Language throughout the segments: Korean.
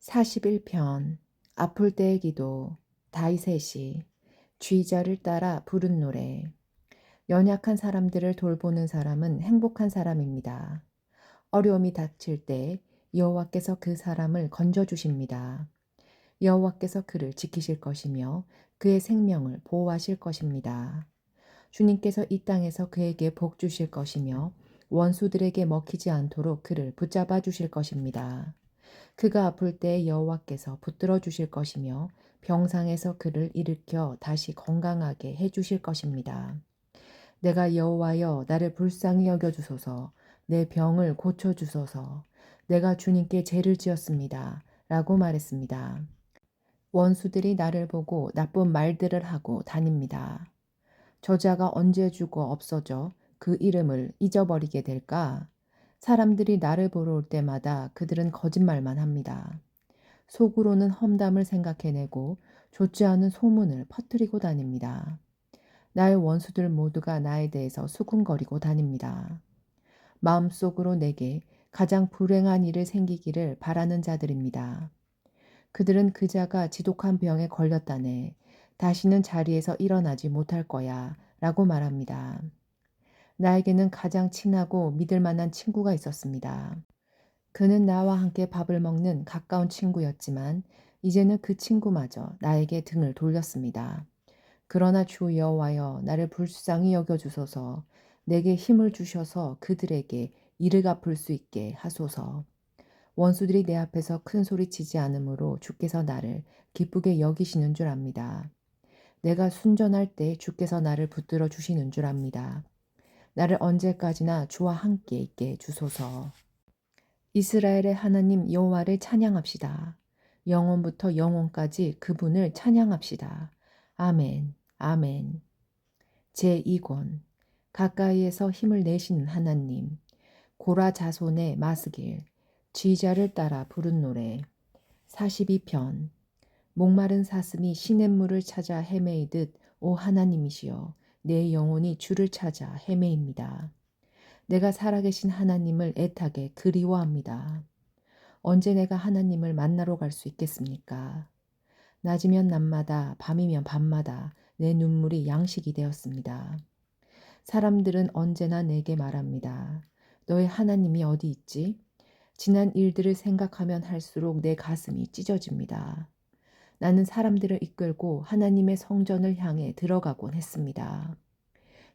41편 아플 때의 기도. 다윗의 시. 쥐자를 따라 부른 노래. 연약한 사람들을 돌보는 사람은 행복한 사람입니다. 어려움이 닥칠 때 여호와께서 그 사람을 건져 주십니다. 여호와께서 그를 지키실 것이며 그의 생명을 보호하실 것입니다. 주님께서 이 땅에서 그에게 복 주실 것이며 원수들에게 먹히지 않도록 그를 붙잡아 주실 것입니다. 그가 아플 때 여호와께서 붙들어 주실 것이며 병상에서 그를 일으켜 다시 건강하게 해 주실 것입니다. 내가 여호와여 나를 불쌍히 여겨 주소서. 내 병을 고쳐 주소서. 내가 주님께 죄를 지었습니다. 라고 말했습니다. 원수들이 나를 보고 나쁜 말들을 하고 다닙니다. 저자가 언제 죽어 없어져 그 이름을 잊어버리게 될까? 사람들이 나를 보러 올 때마다 그들은 거짓말만 합니다. 속으로는 험담을 생각해내고 좋지 않은 소문을 퍼뜨리고 다닙니다. 나의 원수들 모두가 나에 대해서 수군거리고 다닙니다. 마음속으로 내게 가장 불행한 일을 생기기를 바라는 자들입니다. 그들은 그자가 지독한 병에 걸렸다네 다시는 자리에서 일어나지 못할 거야 라고 말합니다. 나에게는 가장 친하고 믿을 만한 친구가 있었습니다. 그는 나와 함께 밥을 먹는 가까운 친구였지만 이제는 그 친구마저 나에게 등을 돌렸습니다. 그러나 주 여호와여 나를 불쌍히 여겨 주소서. 내게 힘을 주셔서 그들에게 이를 갚을 수 있게 하소서. 원수들이 내 앞에서 큰 소리 치지 않으므로 주께서 나를 기쁘게 여기시는 줄 압니다. 내가 순전할 때 주께서 나를 붙들어 주시는 줄 압니다. 나를 언제까지나 주와 함께 있게 주소서. 이스라엘의 하나님 여호와를 찬양합시다. 영원부터 영원까지 그분을 찬양합시다. 아멘, 아멘. 제2권 가까이에서 힘을 내시는 하나님. 고라 자손의 마스길. 쥐자를 따라 부른 노래. 42편 목마른 사슴이 시냇물을 찾아 헤매이듯 오 하나님이시여 내 영혼이 주를 찾아 헤매입니다. 내가 살아계신 하나님을 애타게 그리워합니다. 언제 내가 하나님을 만나러 갈 수 있겠습니까? 낮이면 낮마다 밤이면 밤마다 내 눈물이 양식이 되었습니다. 사람들은 언제나 내게 말합니다. 너의 하나님이 어디 있지? 지난 일들을 생각하면 할수록 내 가슴이 찢어집니다. 나는 사람들을 이끌고 하나님의 성전을 향해 들어가곤 했습니다.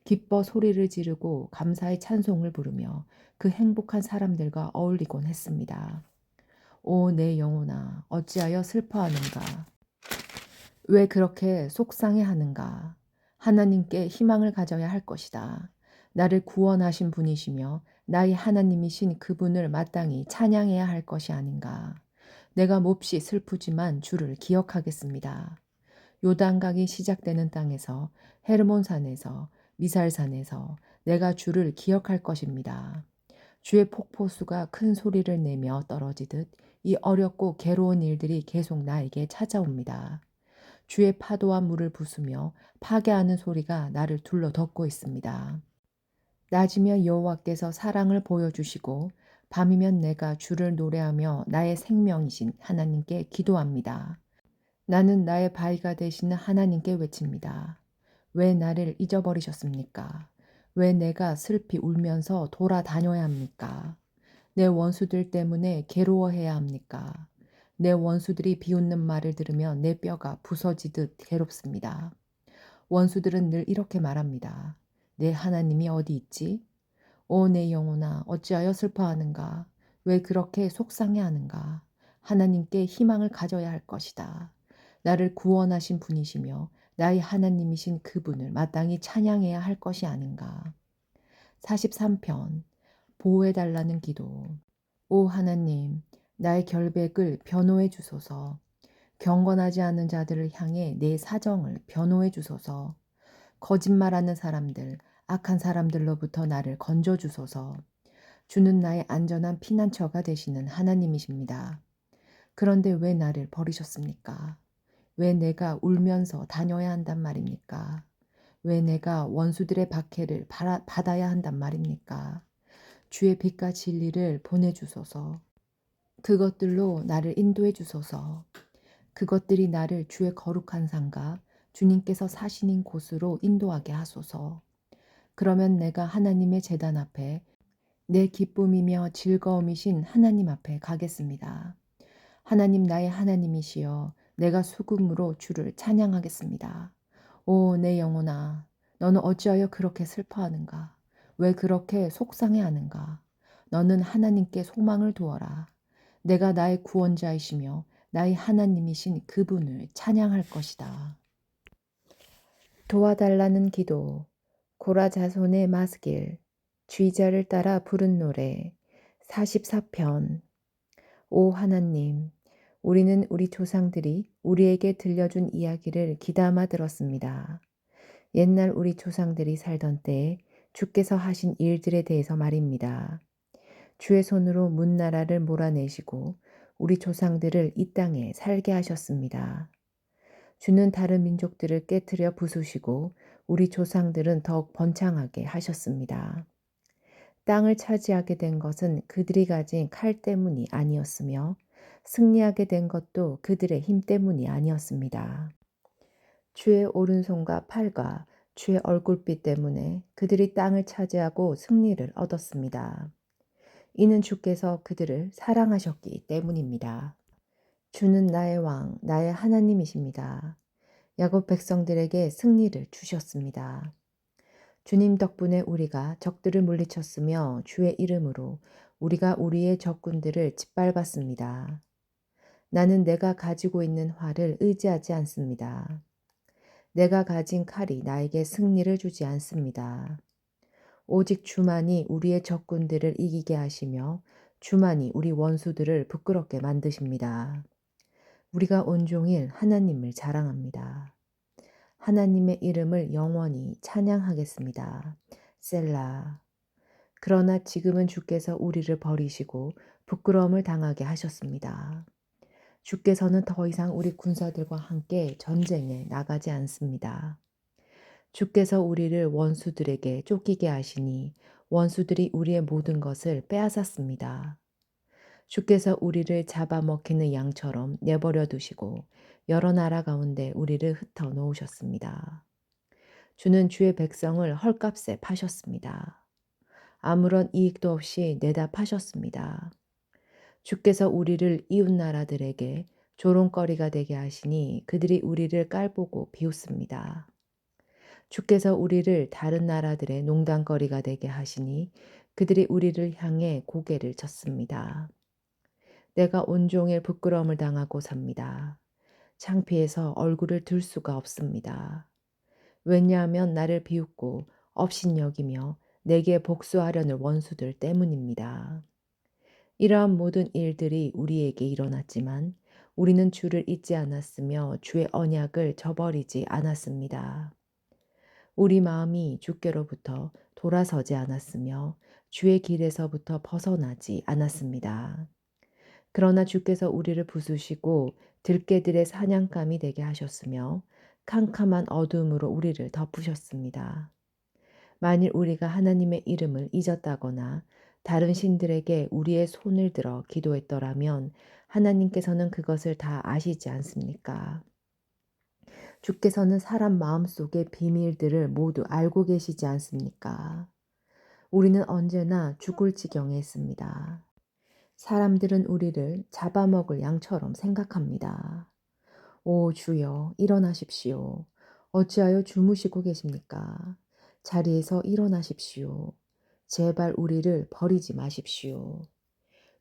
기뻐 소리를 지르고 감사의 찬송을 부르며 그 행복한 사람들과 어울리곤 했습니다. 오, 내 영혼아, 어찌하여 슬퍼하는가? 왜 그렇게 속상해하는가? 하나님께 희망을 가져야 할 것이다. 나를 구원하신 분이시며 나의 하나님이신 그분을 마땅히 찬양해야 할 것이 아닌가? 내가 몹시 슬프지만 주를 기억하겠습니다. 요단강이 시작되는 땅에서 헤르몬산에서 미살산에서 내가 주를 기억할 것입니다. 주의 폭포수가 큰 소리를 내며 떨어지듯 이 어렵고 괴로운 일들이 계속 나에게 찾아옵니다. 주의 파도와 물을 부수며 파괴하는 소리가 나를 둘러 덮고 있습니다. 낮이면 여호와께서 사랑을 보여주시고 밤이면 내가 주를 노래하며 나의 생명이신 하나님께 기도합니다. 나는 나의 바위가 되시는 하나님께 외칩니다. 왜 나를 잊어버리셨습니까? 왜 내가 슬피 울면서 돌아다녀야 합니까? 내 원수들 때문에 괴로워해야 합니까? 내 원수들이 비웃는 말을 들으면 내 뼈가 부서지듯 괴롭습니다. 원수들은 늘 이렇게 말합니다. 내 하나님이 어디 있지? 오, 내 영혼아, 어찌하여 슬퍼하는가? 왜 그렇게 속상해하는가? 하나님께 희망을 가져야 할 것이다. 나를 구원하신 분이시며 나의 하나님이신 그분을 마땅히 찬양해야 할 것이 아닌가. 43편 보호해달라는 기도. 오 하나님, 나의 결백을 변호해 주소서. 경건하지 않은 자들을 향해 내 사정을 변호해 주소서. 거짓말하는 사람들, 악한 사람들로부터 나를 건져 주소서. 주는 나의 안전한 피난처가 되시는 하나님이십니다. 그런데 왜 나를 버리셨습니까? 왜 내가 울면서 다녀야 한단 말입니까? 왜 내가 원수들의 박해를 받아야 한단 말입니까? 주의 빛과 진리를 보내주소서. 그것들로 나를 인도해 주소서. 그것들이 나를 주의 거룩한 산과 주님께서 사시는 곳으로 인도하게 하소서. 그러면 내가 하나님의 제단 앞에 내 기쁨이며 즐거움이신 하나님 앞에 가겠습니다. 하나님 나의 하나님이시여 내가 수금으로 주를 찬양하겠습니다. 오 내 영혼아 너는 어찌하여 그렇게 슬퍼하는가? 왜 그렇게 속상해하는가? 너는 하나님께 소망을 두어라. 내가 나의 구원자이시며 나의 하나님이신 그분을 찬양할 것이다. 도와달라는 기도 고라 자손의 마스길 쥐자를 따라 부른 노래 44편 오 하나님 우리는 우리 조상들이 우리에게 들려준 이야기를 귀담아 들었습니다. 옛날 우리 조상들이 살던 때에 주께서 하신 일들에 대해서 말입니다. 주의 손으로 문나라를 몰아내시고 우리 조상들을 이 땅에 살게 하셨습니다. 주는 다른 민족들을 깨뜨려 부수시고 우리 조상들은 더욱 번창하게 하셨습니다. 땅을 차지하게 된 것은 그들이 가진 칼 때문이 아니었으며 승리하게 된 것도 그들의 힘 때문이 아니었습니다. 주의 오른손과 팔과 주의 얼굴빛 때문에 그들이 땅을 차지하고 승리를 얻었습니다. 이는 주께서 그들을 사랑하셨기 때문입니다. 주는 나의 왕, 나의 하나님이십니다. 야곱 백성들에게 승리를 주셨습니다. 주님 덕분에 우리가 적들을 물리쳤으며 주의 이름으로 우리가 우리의 적군들을 짓밟았습니다. 나는 내가 가지고 있는 활을 의지하지 않습니다. 내가 가진 칼이 나에게 승리를 주지 않습니다. 오직 주만이 우리의 적군들을 이기게 하시며 주만이 우리 원수들을 부끄럽게 만드십니다. 우리가 온종일 하나님을 자랑합니다. 하나님의 이름을 영원히 찬양하겠습니다. 셀라. 그러나 지금은 주께서 우리를 버리시고 부끄러움을 당하게 하셨습니다. 주께서는 더 이상 우리 군사들과 함께 전쟁에 나가지 않습니다. 주께서 우리를 원수들에게 쫓기게 하시니 원수들이 우리의 모든 것을 빼앗았습니다. 주께서 우리를 잡아먹히는 양처럼 내버려 두시고 여러 나라 가운데 우리를 흩어 놓으셨습니다. 주는 주의 백성을 헐값에 파셨습니다. 아무런 이익도 없이 내다 파셨습니다. 주께서 우리를 이웃 나라들에게 조롱거리가 되게 하시니 그들이 우리를 깔보고 비웃습니다. 주께서 우리를 다른 나라들의 농단거리가 되게 하시니 그들이 우리를 향해 고개를 젓습니다. 내가 온종일 부끄러움을 당하고 삽니다. 창피해서 얼굴을 들 수가 없습니다. 왜냐하면 나를 비웃고 업신여기며 내게 복수하려는 원수들 때문입니다. 이러한 모든 일들이 우리에게 일어났지만 우리는 주를 잊지 않았으며 주의 언약을 저버리지 않았습니다. 우리 마음이 주께로부터 돌아서지 않았으며 주의 길에서부터 벗어나지 않았습니다. 그러나 주께서 우리를 부수시고 들깨들의 사냥감이 되게 하셨으며 캄캄한 어두움으로 우리를 덮으셨습니다. 만일 우리가 하나님의 이름을 잊었다거나 다른 신들에게 우리의 손을 들어 기도했더라면 하나님께서는 그것을 다 아시지 않습니까? 주께서는 사람 마음속의 비밀들을 모두 알고 계시지 않습니까? 우리는 언제나 죽을 지경에 있습니다. 사람들은 우리를 잡아먹을 양처럼 생각합니다. 오 주여 일어나십시오. 어찌하여 주무시고 계십니까? 자리에서 일어나십시오. 제발 우리를 버리지 마십시오.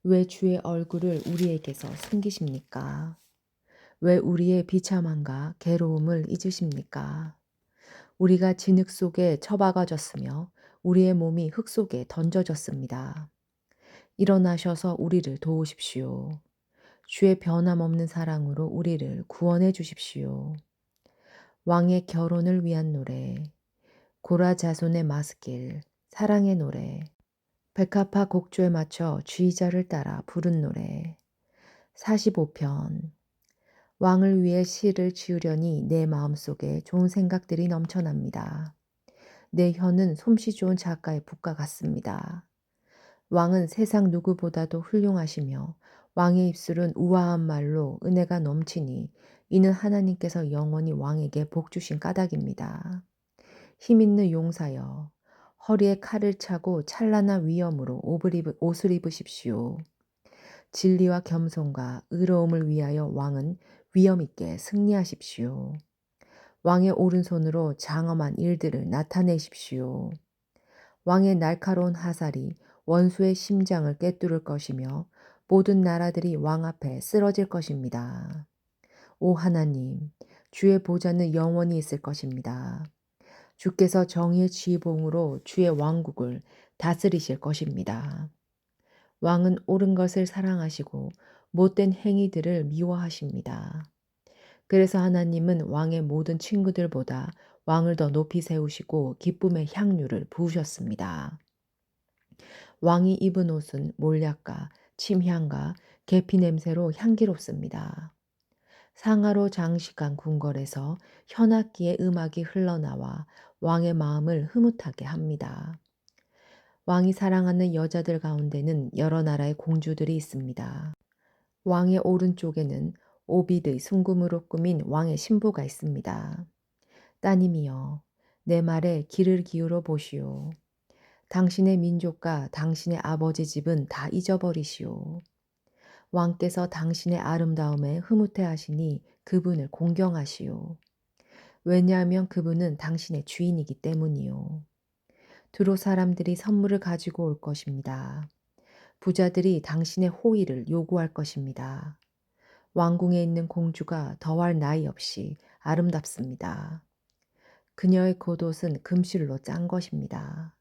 왜 주의 얼굴을 우리에게서 숨기십니까? 왜 우리의 비참함과 괴로움을 잊으십니까? 우리가 진흙 속에 처박아졌으며 우리의 몸이 흙 속에 던져졌습니다. 일어나셔서 우리를 도우십시오. 주의 변함없는 사랑으로 우리를 구원해 주십시오. 왕의 결혼을 위한 노래, 고라 자손의 마스길, 사랑의 노래, 백합화 곡조에 맞춰 쥐자를 따라 부른 노래, 45편, 왕을 위해 시를 지으려니 내 마음속에 좋은 생각들이 넘쳐납니다. 내 혀는 솜씨 좋은 작가의 붓과 같습니다. 왕은 세상 누구보다도 훌륭하시며 왕의 입술은 우아한 말로 은혜가 넘치니 이는 하나님께서 영원히 왕에게 복 주신 까닭입니다. 힘 있는 용사여, 허리에 칼을 차고 찬란한 위엄으로 옷을 입으십시오. 진리와 겸손과 의로움을 위하여 왕은 위엄 있게 승리하십시오. 왕의 오른손으로 장엄한 일들을 나타내십시오. 왕의 날카로운 화살이 원수의 심장을 꿰뚫을 것이며 모든 나라들이 왕 앞에 쓰러질 것입니다. 오 하나님, 주의 보좌는 영원히 있을 것입니다. 주께서 정의의 지봉으로 주의 왕국을 다스리실 것입니다. 왕은 옳은 것을 사랑하시고 못된 행위들을 미워하십니다. 그래서 하나님은 왕의 모든 친구들보다 왕을 더 높이 세우시고 기쁨의 향유를 부으셨습니다. 왕이 입은 옷은 몰약과 침향과 계피 냄새로 향기롭습니다. 상하로 장식한 궁궐에서 현악기의 음악이 흘러나와 왕의 마음을 흐뭇하게 합니다. 왕이 사랑하는 여자들 가운데는 여러 나라의 공주들이 있습니다. 왕의 오른쪽에는 오빗의 순금으로 꾸민 왕의 신부가 있습니다. 따님이여, 내 말에 귀를 기울여 보시오. 당신의 민족과 당신의 아버지 집은 다 잊어버리시오. 왕께서 당신의 아름다움에 흐뭇해 하시니 그분을 공경하시오. 왜냐하면 그분은 당신의 주인이기 때문이요. 두로 사람들이 선물을 가지고 올 것입니다. 부자들이 당신의 호의를 요구할 것입니다. 왕궁에 있는 공주가 더할 나위 없이 아름답습니다. 그녀의 겉옷은 금실로 짠 것입니다.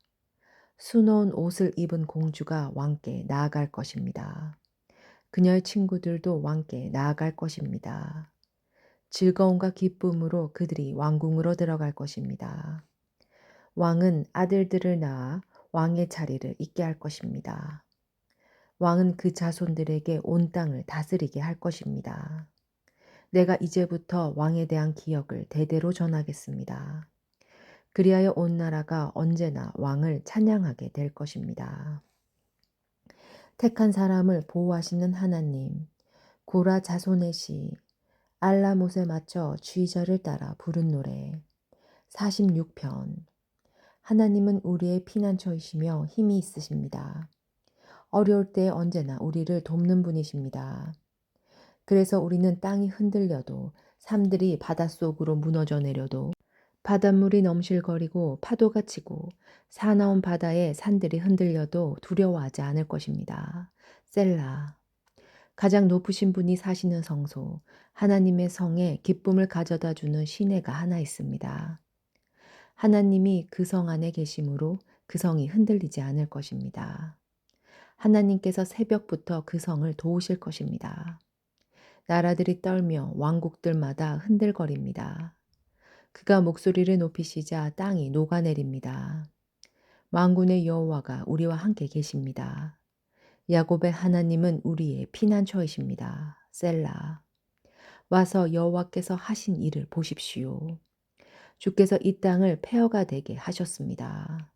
수놓은 옷을 입은 공주가 왕께 나아갈 것입니다. 그녀의 친구들도 왕께 나아갈 것입니다. 즐거움과 기쁨으로 그들이 왕궁으로 들어갈 것입니다. 왕은 아들들을 낳아 왕의 자리를 잇게 할 것입니다. 왕은 그 자손들에게 온 땅을 다스리게 할 것입니다. 내가 이제부터 왕에 대한 기억을 대대로 전하겠습니다. 그리하여 온 나라가 언제나 왕을 찬양하게 될 것입니다. 택한 사람을 보호하시는 하나님, 고라 자손의 시, 알라못에 맞춰 주의자를 따라 부른 노래 46편. 하나님은 우리의 피난처이시며 힘이 있으십니다. 어려울 때 언제나 우리를 돕는 분이십니다. 그래서 우리는 땅이 흔들려도 삶들이 바닷속으로 무너져 내려도 바닷물이 넘실거리고 파도가 치고 사나운 바다에 산들이 흔들려도 두려워하지 않을 것입니다. 셀라. 가장 높으신 분이 사시는 성소, 하나님의 성에 기쁨을 가져다 주는 시내가 하나 있습니다. 하나님이 그 성 안에 계심으로 그 성이 흔들리지 않을 것입니다. 하나님께서 새벽부터 그 성을 도우실 것입니다. 나라들이 떨며 왕국들마다 흔들거립니다. 그가 목소리를 높이시자 땅이 녹아내립니다. 만군의 여호와가 우리와 함께 계십니다. 야곱의 하나님은 우리의 피난처이십니다. 셀라. 와서 여호와께서 하신 일을 보십시오. 주께서 이 땅을 폐허가 되게 하셨습니다.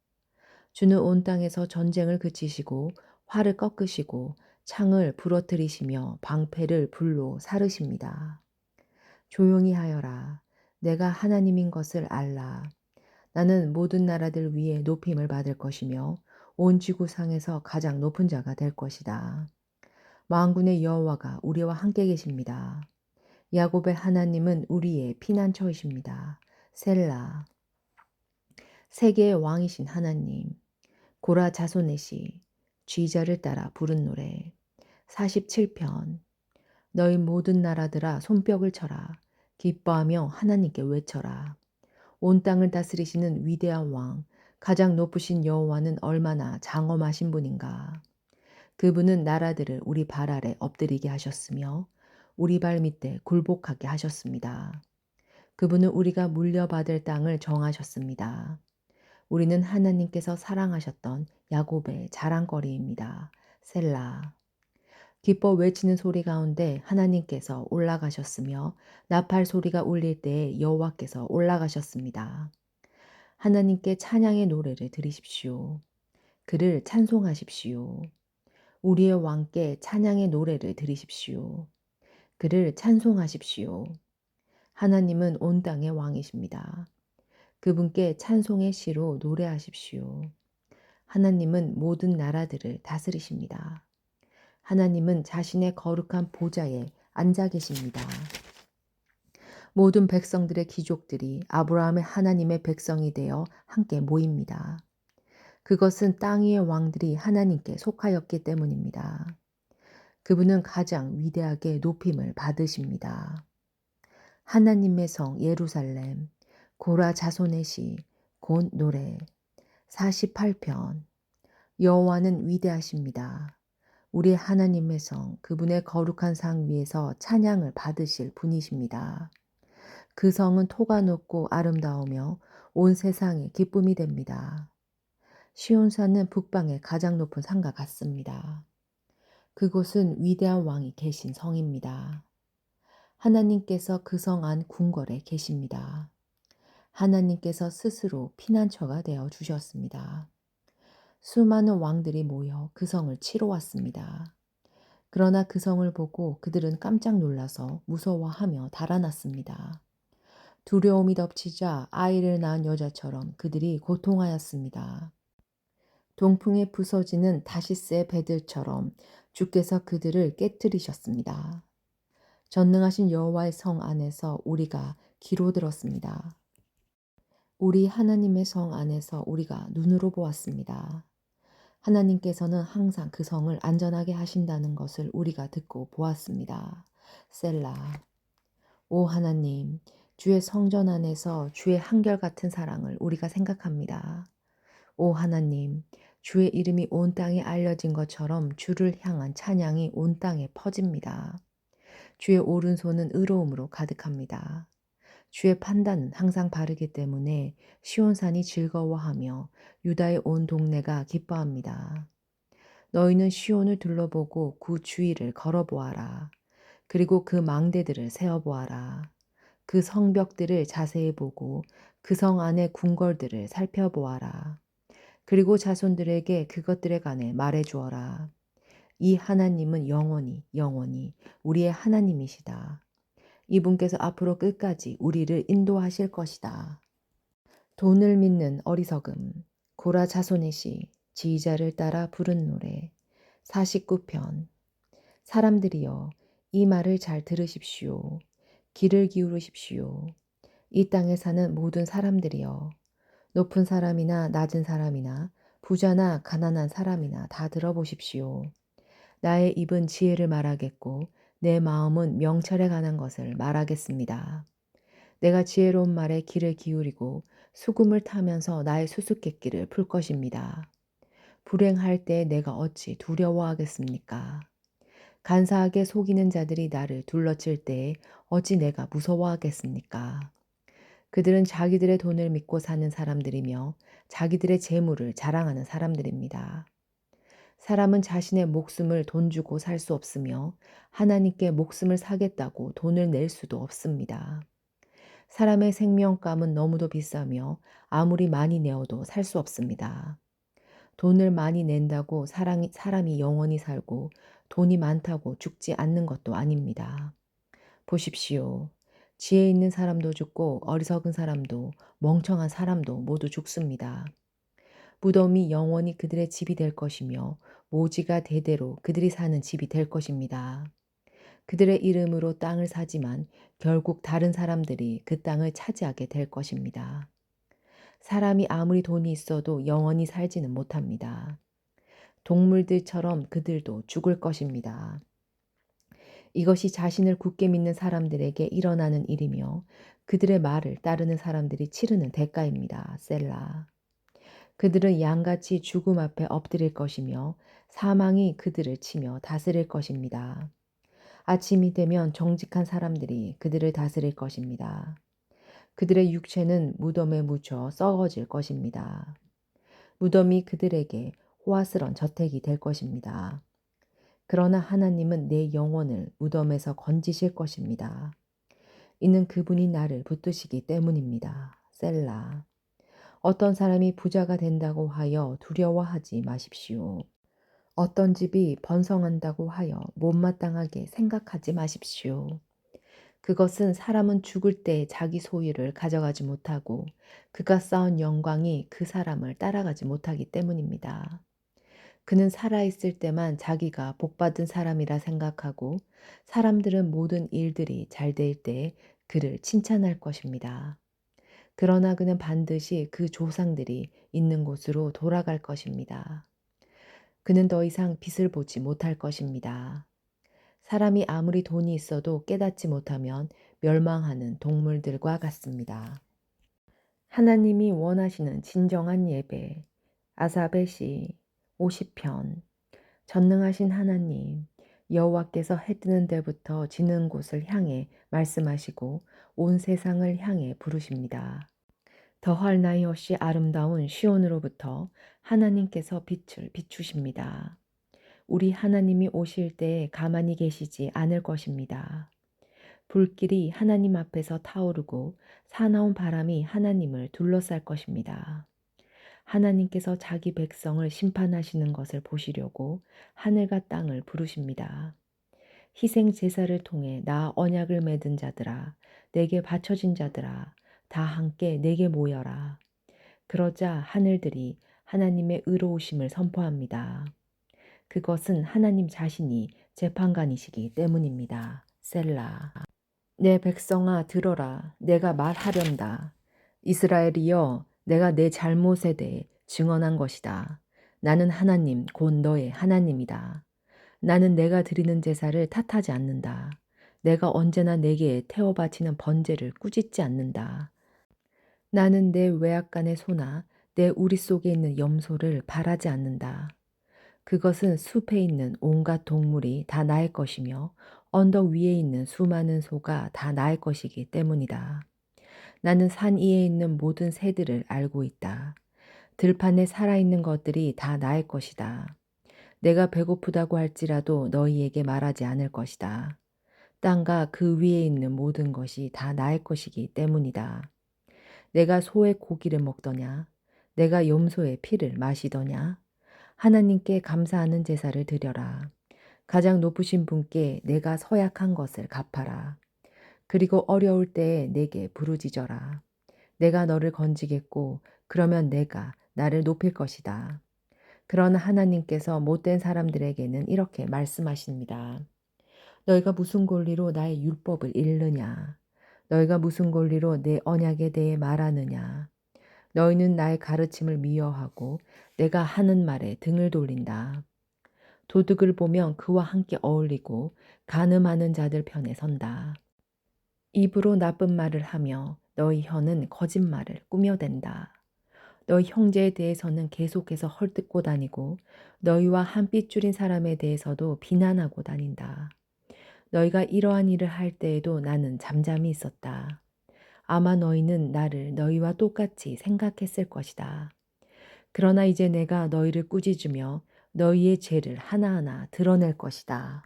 주는 온 땅에서 전쟁을 그치시고 활을 꺾으시고 창을 부러뜨리시며 방패를 불로 사르십니다. 조용히 하여라. 내가 하나님인 것을 알라. 나는 모든 나라들 위에 높임을 받을 것이며 온 지구상에서 가장 높은 자가 될 것이다. 만군의 여호와가 우리와 함께 계십니다. 야곱의 하나님은 우리의 피난처이십니다. 셀라. 세계의 왕이신 하나님, 고라 자손의 시, 쥐자를 따라 부른 노래 47편. 너희 모든 나라들아 손뼉을 쳐라. 기뻐하며 하나님께 외쳐라. 온 땅을 다스리시는 위대한 왕, 가장 높으신 여호와는 얼마나 장엄하신 분인가. 그분은 나라들을 우리 발 아래 엎드리게 하셨으며 우리 발 밑에 굴복하게 하셨습니다. 그분은 우리가 물려받을 땅을 정하셨습니다. 우리는 하나님께서 사랑하셨던 야곱의 자랑거리입니다. 셀라. 기뻐 외치는 소리 가운데 하나님께서 올라가셨으며 나팔 소리가 울릴 때에 여호와께서 올라가셨습니다. 하나님께 찬양의 노래를 드리십시오. 그를 찬송하십시오. 우리의 왕께 찬양의 노래를 들으십시오. 그를 찬송하십시오. 하나님은 온 땅의 왕이십니다. 그분께 찬송의 시로 노래하십시오. 하나님은 모든 나라들을 다스리십니다. 하나님은 자신의 거룩한 보좌에 앉아 계십니다. 모든 백성들의 귀족들이 아브라함의 하나님의 백성이 되어 함께 모입니다. 그것은 땅 위의 왕들이 하나님께 속하였기 때문입니다. 그분은 가장 위대하게 높임을 받으십니다. 하나님의 성 예루살렘, 고라 자손의 시, 곧 노래, 48편. 여호와는 위대하십니다. 우리 하나님의 성, 그분의 거룩한 상 위에서 찬양을 받으실 분이십니다. 그 성은 토가 높고 아름다우며 온 세상에 기쁨이 됩니다. 시온산은 북방의 가장 높은 산과 같습니다. 그곳은 위대한 왕이 계신 성입니다. 하나님께서 그 성 안 궁궐에 계십니다. 하나님께서 스스로 피난처가 되어 주셨습니다. 수많은 왕들이 모여 그 성을 치러 왔습니다. 그러나 그 성을 보고 그들은 깜짝 놀라서 무서워하며 달아났습니다. 두려움이 덮치자 아이를 낳은 여자처럼 그들이 고통하였습니다. 동풍에 부서지는 다시스의 배들처럼 주께서 그들을 깨뜨리셨습니다. 전능하신 여호와의 성 안에서 우리가 기로 들었습니다. 우리 하나님의 성 안에서 우리가 눈으로 보았습니다. 하나님께서는 항상 그 성을 안전하게 하신다는 것을 우리가 듣고 보았습니다. 셀라. 오 하나님, 주의 성전 안에서 주의 한결같은 사랑을 우리가 생각합니다. 오 하나님, 주의 이름이 온 땅에 알려진 것처럼 주를 향한 찬양이 온 땅에 퍼집니다. 주의 오른손은 의로움으로 가득합니다. 주의 판단은 항상 바르기 때문에 시온산이 즐거워하며 유다의 온 동네가 기뻐합니다. 너희는 시온을 둘러보고 그 주위를 걸어보아라. 그리고 그 망대들을 세어보아라. 그 성벽들을 자세히 보고 그 성 안의 궁궐들을 살펴보아라. 그리고 자손들에게 그것들에 관해 말해주어라. 이 하나님은 영원히 영원히 우리의 하나님이시다. 이분께서 앞으로 끝까지 우리를 인도하실 것이다. 돈을 믿는 어리석음, 고라 자손의 시, 지휘자를 따라 부른 노래, 49편. 사람들이여, 이 말을 잘 들으십시오. 귀를 기울이십시오. 이 땅에 사는 모든 사람들이여, 높은 사람이나 낮은 사람이나 부자나 가난한 사람이나 다 들어보십시오. 나의 입은 지혜를 말하겠고 내 마음은 명철에 관한 것을 말하겠습니다. 내가 지혜로운 말에 귀를 기울이고 수금을 타면서 나의 수수께끼를 풀 것입니다. 불행할 때 내가 어찌 두려워하겠습니까? 간사하게 속이는 자들이 나를 둘러칠 때에 어찌 내가 무서워하겠습니까? 그들은 자기들의 돈을 믿고 사는 사람들이며 자기들의 재물을 자랑하는 사람들입니다. 사람은 자신의 목숨을 돈 주고 살 수 없으며 하나님께 목숨을 사겠다고 돈을 낼 수도 없습니다. 사람의 생명감은 너무도 비싸며 아무리 많이 내어도 살 수 없습니다. 돈을 많이 낸다고 사람이 영원히 살고 돈이 많다고 죽지 않는 것도 아닙니다. 보십시오. 지혜 있는 사람도 죽고 어리석은 사람도 멍청한 사람도 모두 죽습니다. 무덤이 영원히 그들의 집이 될 것이며 모지가 대대로 그들이 사는 집이 될 것입니다. 그들의 이름으로 땅을 사지만 결국 다른 사람들이 그 땅을 차지하게 될 것입니다. 사람이 아무리 돈이 있어도 영원히 살지는 못합니다. 동물들처럼 그들도 죽을 것입니다. 이것이 자신을 굳게 믿는 사람들에게 일어나는 일이며 그들의 말을 따르는 사람들이 치르는 대가입니다. 셀라. 그들은 양같이 죽음 앞에 엎드릴 것이며 사망이 그들을 치며 다스릴 것입니다. 아침이 되면 정직한 사람들이 그들을 다스릴 것입니다. 그들의 육체는 무덤에 묻혀 썩어질 것입니다. 무덤이 그들에게 호화스런 저택이 될 것입니다. 그러나 하나님은 내 영혼을 무덤에서 건지실 것입니다. 이는 그분이 나를 붙드시기 때문입니다. 셀라. 어떤 사람이 부자가 된다고 하여 두려워하지 마십시오. 어떤 집이 번성한다고 하여 못마땅하게 생각하지 마십시오. 그것은 사람은 죽을 때 자기 소유를 가져가지 못하고 그가 쌓은 영광이 그 사람을 따라가지 못하기 때문입니다. 그는 살아있을 때만 자기가 복받은 사람이라 생각하고 사람들은 모든 일들이 잘 될 때 그를 칭찬할 것입니다. 그러나 그는 반드시 그 조상들이 있는 곳으로 돌아갈 것입니다. 그는 더 이상 빛을 보지 못할 것입니다. 사람이 아무리 돈이 있어도 깨닫지 못하면 멸망하는 동물들과 같습니다. 하나님이 원하시는 진정한 예배. 아사베 시 50편. 전능하신 하나님, 여호와께서 해 뜨는 데부터 지는 곳을 향해 말씀하시고 온 세상을 향해 부르십니다. 더할 나위 없이 아름다운 시온으로부터 하나님께서 빛을 비추십니다. 우리 하나님이 오실 때 가만히 계시지 않을 것입니다. 불길이 하나님 앞에서 타오르고 사나운 바람이 하나님을 둘러쌀 것입니다. 하나님께서 자기 백성을 심판하시는 것을 보시려고 하늘과 땅을 부르십니다. 희생 제사를 통해 나 언약을 맺은 자들아, 내게 바쳐진 자들아, 다 함께 내게 모여라. 그러자 하늘들이 하나님의 의로우심을 선포합니다. 그것은 하나님 자신이 재판관이시기 때문입니다. 셀라. 내 백성아 들어라. 내가 말하련다. 이스라엘이여, 내가 내 잘못에 대해 증언한 것이다. 나는 하나님 곧 너의 하나님이다. 나는 내가 드리는 제사를 탓하지 않는다. 내가 언제나 내게 태워 바치는 번제를 꾸짖지 않는다. 나는 내 외압간의 소나 내 우리 속에 있는 염소를 바라지 않는다. 그것은 숲에 있는 온갖 동물이 다 나의 것이며 언덕 위에 있는 수많은 소가 다 나의 것이기 때문이다. 나는 산 위에 있는 모든 새들을 알고 있다. 들판에 살아있는 것들이 다 나의 것이다. 내가 배고프다고 할지라도 너희에게 말하지 않을 것이다. 땅과 그 위에 있는 모든 것이 다 나의 것이기 때문이다. 내가 소의 고기를 먹더냐? 내가 염소의 피를 마시더냐? 하나님께 감사하는 제사를 드려라. 가장 높으신 분께 내가 서약한 것을 갚아라. 그리고 어려울 때에 내게 부르짖어라. 내가 너를 건지겠고 그러면 내가 나를 높일 것이다. 그러나 하나님께서 못된 사람들에게는 이렇게 말씀하십니다. 너희가 무슨 권리로 나의 율법을 읽느냐? 너희가 무슨 권리로 내 언약에 대해 말하느냐? 너희는 나의 가르침을 미워하고 내가 하는 말에 등을 돌린다. 도둑을 보면 그와 함께 어울리고 간음하는 자들 편에 선다. 입으로 나쁜 말을 하며 너희 혀는 거짓말을 꾸며댄다. 너희 형제에 대해서는 계속해서 헐뜯고 다니고 너희와 한 핏줄인 사람에 대해서도 비난하고 다닌다. 너희가 이러한 일을 할 때에도 나는 잠잠히 있었다. 아마 너희는 나를 너희와 똑같이 생각했을 것이다. 그러나 이제 내가 너희를 꾸짖으며 너희의 죄를 하나하나 드러낼 것이다.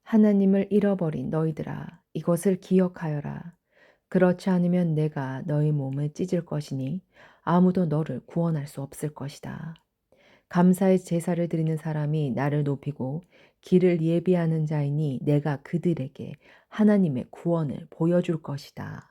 하나님을 잃어버린 너희들아, 이것을 기억하여라. 그렇지 않으면 내가 너희 몸을 찢을 것이니 아무도 너를 구원할 수 없을 것이다. 감사의 제사를 드리는 사람이 나를 높이고 길을 예비하는 자이니 내가 그들에게 하나님의 구원을 보여줄 것이다.